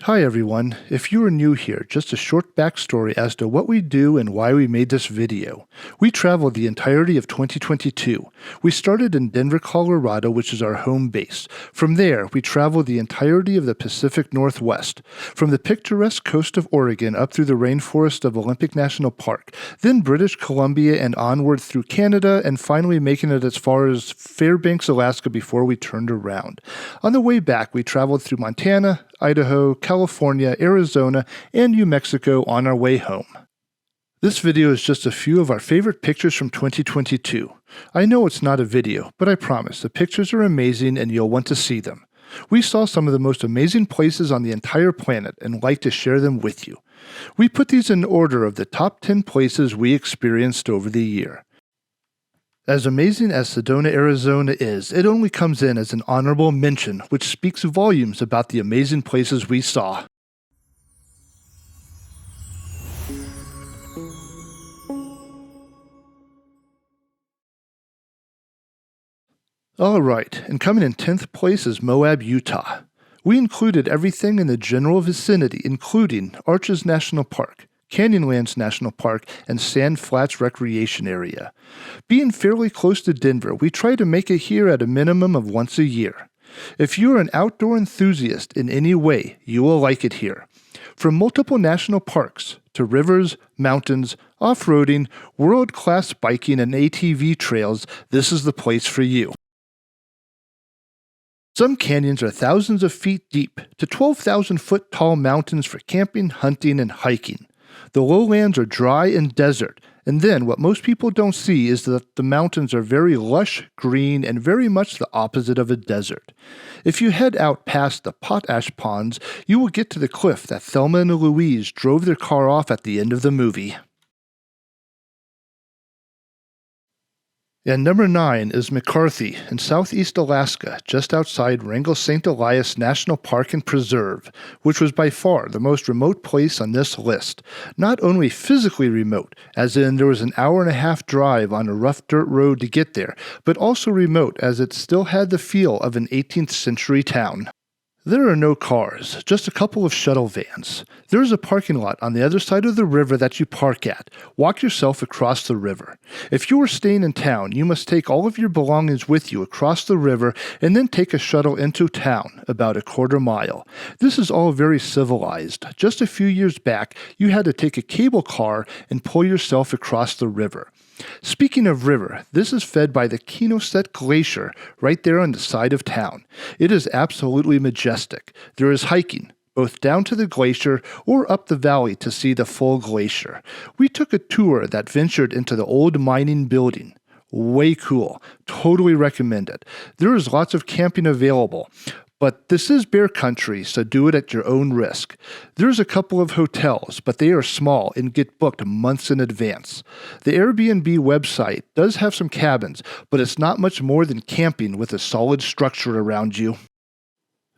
Hi everyone, if you are new here, just a short backstory as to what we do and why we made this video. We traveled the entirety of 2022. We started in Denver, Colorado, which is our home base. From there, we traveled the entirety of the Pacific Northwest, from the picturesque coast of Oregon up through the rainforest of Olympic National Park, then British Columbia and onward through Canada, and finally making it as far as Fairbanks, Alaska before we turned around. On the way back, we traveled through Montana, Idaho, California, Arizona, and New Mexico on our way home. This video is just a few of our favorite pictures from 2022. I know it's not a video, but I promise the pictures are amazing and you'll want to see them. We saw some of the most amazing places on the entire planet and like to share them with you. We put these in order of the top 10 places we experienced over the year. As amazing as Sedona, Arizona is, it only comes in as an honorable mention, which speaks volumes about the amazing places we saw. Alright, and coming in 10th place is Moab, Utah. We included everything in the general vicinity, including Arches National Park, Canyonlands National Park, and Sand Flats Recreation Area. Being fairly close to Denver, we try to make it here at a minimum of once a year. If you are an outdoor enthusiast in any way, you will like it here. From multiple national parks to rivers, mountains, off-roading, world-class biking, and ATV trails, this is the place for you. Some canyons are thousands of feet deep to 12,000-foot tall mountains for camping, hunting, and hiking. The lowlands are dry and desert, and then what most people don't see is that the mountains are very lush, green, and very much the opposite of a desert. If you head out past the potash ponds, you will get to the cliff that Thelma and Louise drove their car off at the end of the movie. And number 9 is McCarthy in southeast Alaska, just outside Wrangell St. Elias National Park and Preserve, which was by far the most remote place on this list. Not only physically remote, as in there was an hour-and-a-half drive on a rough dirt road to get there, but also remote as it still had the feel of an 18th century town. There are no cars, just a couple of shuttle vans. There is a parking lot on the other side of the river that you park at. Walk yourself across the river. If you are staying in town, you must take all of your belongings with you across the river and then take a shuttle into town, about a quarter mile. This is all very civilized. Just a few years back, you had to take a cable car and pull yourself across the river. Speaking of river, this is fed by the Kenoset Glacier right there on the side of town. It is absolutely majestic. There is hiking, both down to the glacier or up the valley to see the full glacier. We took a tour that ventured into the old mining building. Way cool. Totally recommend it. There is lots of camping available. But this is bear country, so do it at your own risk. There's a couple of hotels, but they are small and get booked months in advance. The Airbnb website does have some cabins, but it's not much more than camping with a solid structure around you.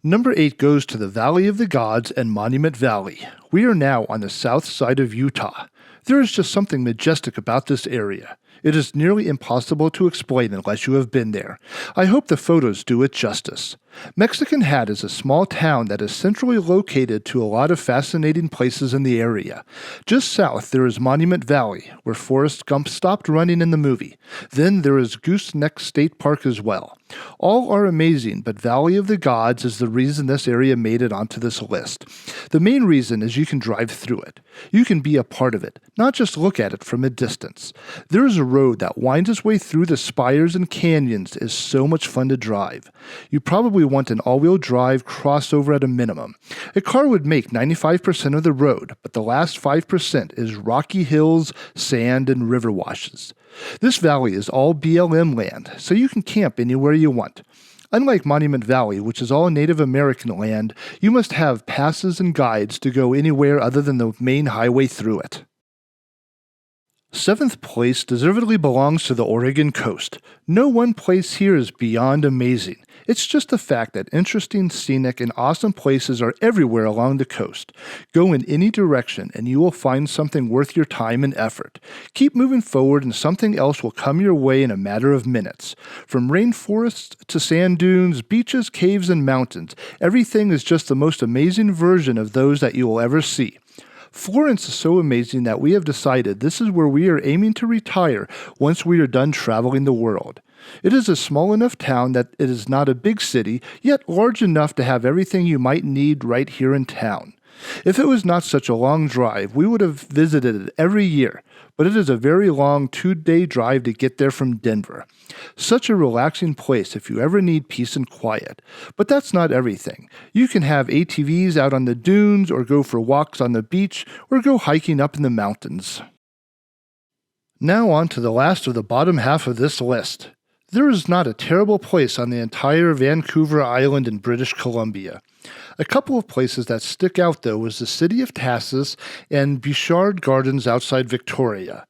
Number 8 goes to the Valley of the Gods and Monument Valley. We are now on the south side of Utah. There is just something majestic about this area. It is nearly impossible to explain unless you have been there. I hope the photos do it justice. Mexican Hat is a small town that is centrally located to a lot of fascinating places in the area. Just south there is Monument Valley, where Forrest Gump stopped running in the movie. Then there is Gooseneck State Park as well. All are amazing, but Valley of the Gods is the reason this area made it onto this list. The main reason is you can drive through it. You can be a part of it, not just look at it from a distance. There is a road that winds its way through the spires and canyons. Is so much fun to drive. You probably want an all-wheel drive crossover at a minimum. A car would make 95% of the road, but the last 5% is rocky hills, sand, and river washes. This valley is all BLM land, so you can camp anywhere you want. Unlike Monument Valley, which is all Native American land, you must have passes and guides to go anywhere other than the main highway through it. Seventh place deservedly belongs to the Oregon coast. No one place here is beyond amazing. It's just the fact that interesting, scenic, and awesome places are everywhere along the coast. Go in any direction and you will find something worth your time and effort. Keep moving forward and something else will come your way in a matter of minutes. From rainforests to sand dunes, beaches, caves, and mountains, everything is just the most amazing version of those that you will ever see. Florence is so amazing that we have decided this is where we are aiming to retire once we are done traveling the world. It is a small enough town that it is not a big city, yet large enough to have everything you might need right here in town. If it was not such a long drive, we would have visited it every year, but it is a very long 2-day drive to get there from Denver. Such a relaxing place if you ever need peace and quiet. But that's not everything. You can have ATVs out on the dunes, or go for walks on the beach, or go hiking up in the mountains. Now on to the last of the bottom half of this list. There is not a terrible place on the entire Vancouver Island in British Columbia. A couple of places that stick out though was the city of Tassis and Bouchard Gardens outside Victoria.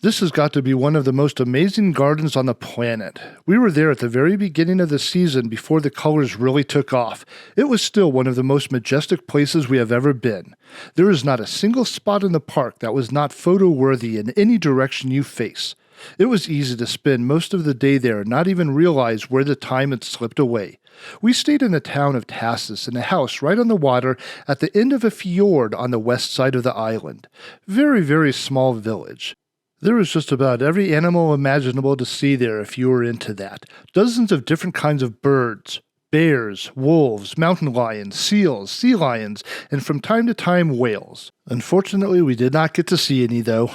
This has got to be one of the most amazing gardens on the planet. We were there at the very beginning of the season before the colors really took off. It was still one of the most majestic places we have ever been. There is not a single spot in the park that was not photo-worthy in any direction you face. It was easy to spend most of the day there and not even realize where the time had slipped away. We stayed in the town of Tassis in a house right on the water at the end of a fjord on the west side of the island. Very, very small village. There was just about every animal imaginable to see there if you were into that. Dozens of different kinds of birds, bears, wolves, mountain lions, seals, sea lions, and from time to time whales. Unfortunately, we did not get to see any though.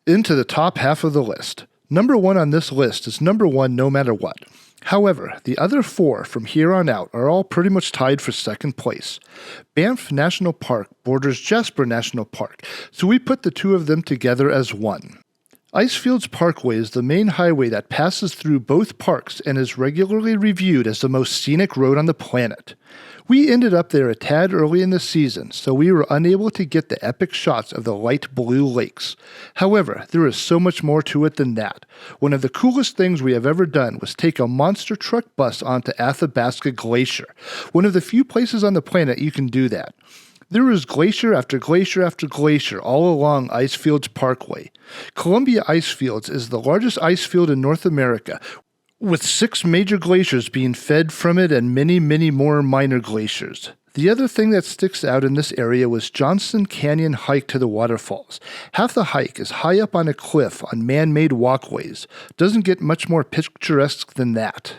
Into the top half of the list. Number 1 on this list is number 1 no matter what. However, the other 4 from here on out are all pretty much tied for second place. Banff National Park borders Jasper National Park, so we put the two of them together as one. Icefields Parkway is the main highway that passes through both parks and is regularly reviewed as the most scenic road on the planet. We ended up there a tad early in the season, so we were unable to get the epic shots of the light blue lakes. However, there is so much more to it than that. One of the coolest things we have ever done was take a monster truck bus onto Athabasca Glacier, one of the few places on the planet you can do that. There is glacier after glacier after glacier all along Icefields Parkway. Columbia Icefields is the largest ice field in North America, with 6 major glaciers being fed from it and many, many more minor glaciers. The other thing that sticks out in this area was Johnson Canyon hike to the waterfalls. Half the hike is high up on a cliff on man-made walkways. Doesn't get much more picturesque than that.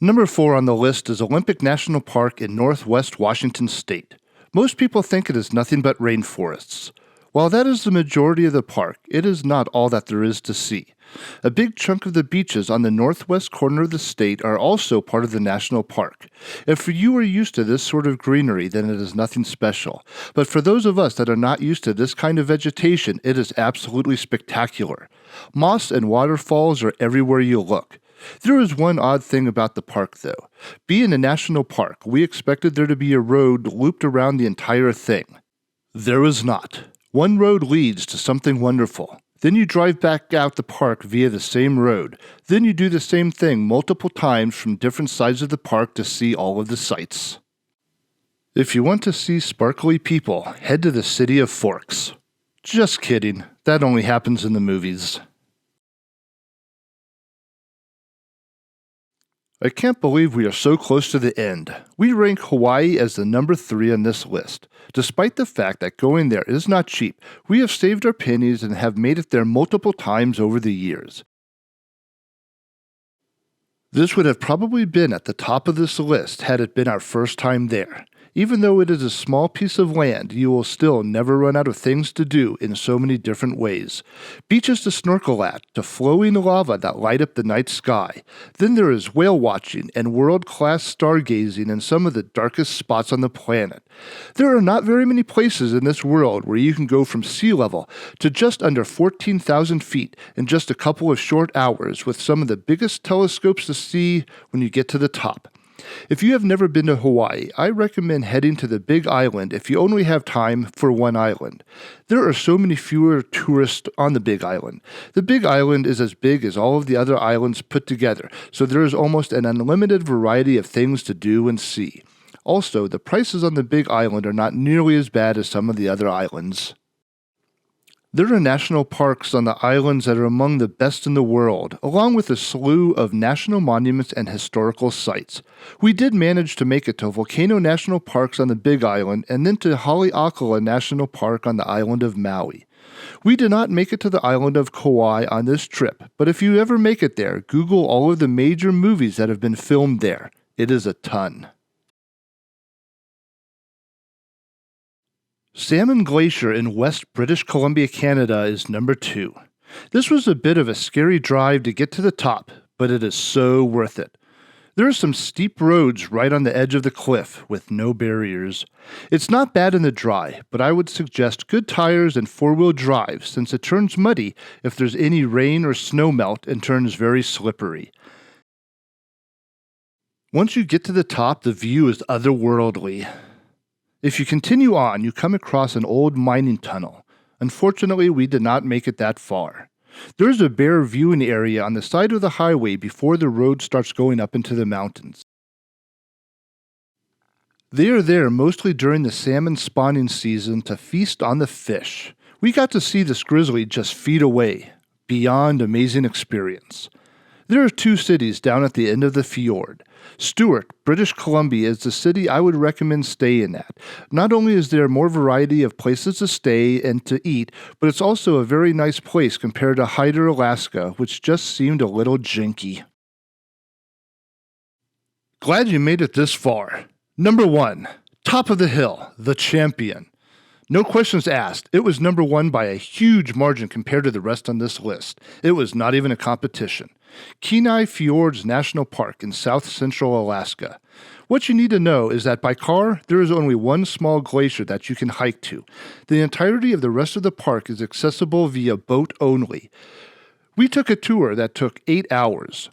Number 4 on the list is Olympic National Park in northwest Washington state. Most people think it is nothing but rainforests. While that is the majority of the park, it is not all that there is to see. A big chunk of the beaches on the northwest corner of the state are also part of the national park. If you are used to this sort of greenery, then it is nothing special. But for those of us that are not used to this kind of vegetation, it is absolutely spectacular. Moss and waterfalls are everywhere you look. There is one odd thing about the park, though. Being a national park, we expected there to be a road looped around the entire thing. There is not. One road leads to something wonderful. Then you drive back out the park via the same road. Then you do the same thing multiple times from different sides of the park to see all of the sights. If you want to see sparkly people, head to the city of Forks. Just kidding. That only happens in the movies. I can't believe we are so close to the end. We rank Hawaii as the number 3 on this list. Despite the fact that going there is not cheap, we have saved our pennies and have made it there multiple times over the years. This would have probably been at the top of this list had it been our first time there. Even though it is a small piece of land, you will still never run out of things to do in so many different ways. Beaches to snorkel at, to flowing lava that light up the night sky. Then there is whale watching and world-class stargazing in some of the darkest spots on the planet. There are not very many places in this world where you can go from sea level to just under 14,000 feet in just a couple of short hours with some of the biggest telescopes to see when you get to the top. If you have never been to Hawaii, I recommend heading to the Big Island if you only have time for one island. There are so many fewer tourists on the Big Island. The Big Island is as big as all of the other islands put together, so there is almost an unlimited variety of things to do and see. Also, the prices on the Big Island are not nearly as bad as some of the other islands. There are national parks on the islands that are among the best in the world, along with a slew of national monuments and historical sites. We did manage to make it to Volcano National Parks on the Big Island and then to Haleakala National Park on the island of Maui. We did not make it to the island of Kauai on this trip, but if you ever make it there, Google all of the major movies that have been filmed there. It is a ton. Salmon Glacier in West British Columbia, Canada is number 2. This was a bit of a scary drive to get to the top, but it is so worth it. There are some steep roads right on the edge of the cliff with no barriers. It's not bad in the dry, but I would suggest good tires and four-wheel drive since it turns muddy if there's any rain or snow melt and turns very slippery. Once you get to the top, the view is otherworldly. If you continue on, you come across an old mining tunnel. Unfortunately, we did not make it that far. There is a bare viewing area on the side of the highway before the road starts going up into the mountains. They are there mostly during the salmon spawning season to feast on the fish. We got to see this grizzly just feet away. Beyond amazing experience. There are 2 cities down at the end of the fjord. Stewart, British Columbia is the city I would recommend staying at. Not only is there more variety of places to stay and to eat, but it's also a very nice place compared to Hyder, Alaska, which just seemed a little janky. Glad you made it this far. Number 1, top of the hill, the champion. No questions asked, it was number 1 by a huge margin compared to the rest on this list. It was not even a competition. Kenai Fjords National Park in south central Alaska. What you need to know is that by car, there is only one small glacier that you can hike to. The entirety of the rest of the park is accessible via boat only. We took a tour that took 8 hours.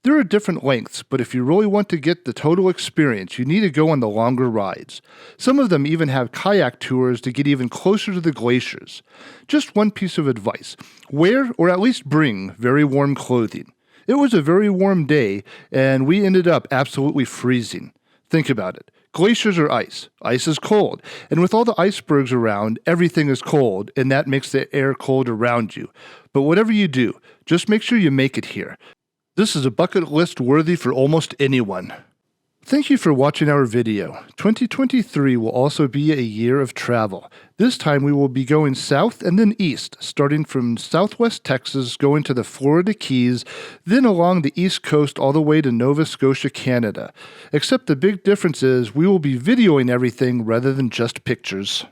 There are different lengths, but if you really want to get the total experience, you need to go on the longer rides. Some of them even have kayak tours to get even closer to the glaciers. Just one piece of advice: wear or at least bring very warm clothing. It was a very warm day, and we ended up absolutely freezing. Think about it. Glaciers are ice. Ice is cold. And with all the icebergs around, everything is cold, and that makes the air cold around you. But whatever you do, just make sure you make it here. This is a bucket list worthy for almost anyone. Thank you for watching our video. 2023 will also be a year of travel. This time we will be going south and then east, starting from southwest Texas, going to the Florida Keys, then along the east coast all the way to Nova Scotia, Canada. Except the big difference is we will be videoing everything rather than just pictures.